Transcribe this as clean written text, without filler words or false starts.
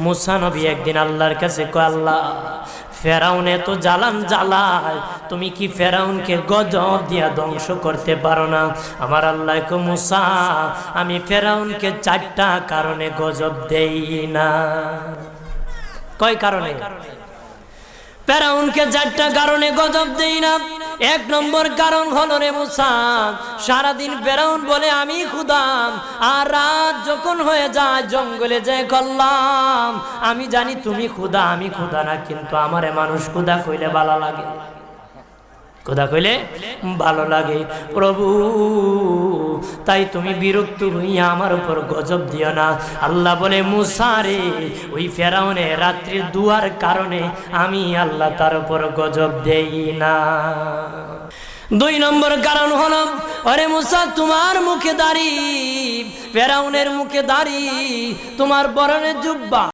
মুসা নবী একদিন আল্লাহর কাছে কয়, আল্লাহ ফেরাউন এত জ্বালান জ্বালায়, তুমি কি ফেরাউনকে গজব দিয়া ধ্বংস করতে পারো না? আমার আল্লাহ কয়, মুসা আমি ফেরাউনকে 4টা কারণে গজব দেই না। কয় কারণে? ফেরাউনকে 4টা কারণে গজব দেই না। 1 নম্বর কারণ হলো রে মুসা, সারাদিন ফেরাউন বলে আমি খোদা, আর রাত যখন হয়ে যায় জঙ্গলে যায় করলাম আমি জানি তুমি খোদা, আমি খোদা না, কিন্তু আমারে মানুষ খোদা কইলে ভালো লাগে, খোদা কইলে ভালো লাগে। প্রভু তাই তুমি বিরক্ত হইয়া আমার উপর গজব দিও না। আল্লাহ বলে, মুসা রে ওই ফেরাউনের রাত্রির দুয়ার কারণে আমি আল্লাহ তার উপর গজব দেই না। 2 নম্বর কারণ হলো, আরে মুসা তোমার মুখে দাড়ি, ফেরাউনের মুখে দাড়ি, তোমার পরনে জুব্বা,